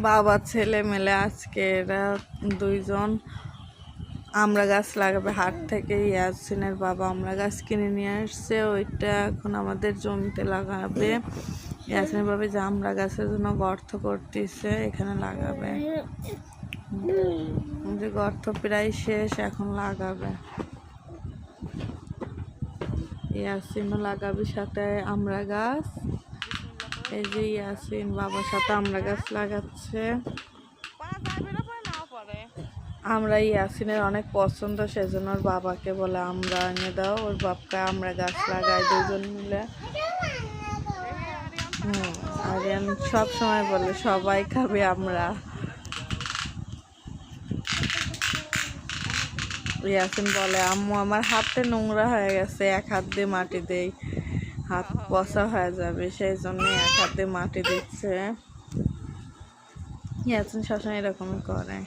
বাবা ছেলে মিলে আজকে এরা দুইজন আমড়া গাছ লাগাবে। হাট থেকে ইয়াসিনের বাবা আমড়া গাছ কিনে নিয়ে আসছে, ওইটা এখন আমাদের জমিতে লাগাবে। ইয়াসিনের বাবা যে আমড়া গাছের জন্য গর্ত করতেছে, এখানে লাগাবে। যে গর্ত প্রায় শেষ, এখন লাগাবে। ইয়াসিনও লাগাবে সাথে আমড়া গাছ। এই যে ইয়াসিন বাবার সাথে আমড়া গাছ লাগাচ্ছে। আমরা ইয়াসিনের অনেক পছন্দ, সেজন্য ওর বাবাকে বলে আমরা এনে দাও, ওর বাপকে আমরা গাছ লাগাই দুজন মিলে। আরিয়ান সব সময় বলে সবাই খাবে আমরা। ইয়াসিন বলে আম্মু আমার হাতে নোংরা হয়ে গেছে, এক হাত দিয়ে মাটি দেই, হাত পচা হয়ে যাবে, সেই জন্য এক হাত দিয়ে মাটি দিচ্ছে। ইয়াসিন সবসময় এরকমই করে।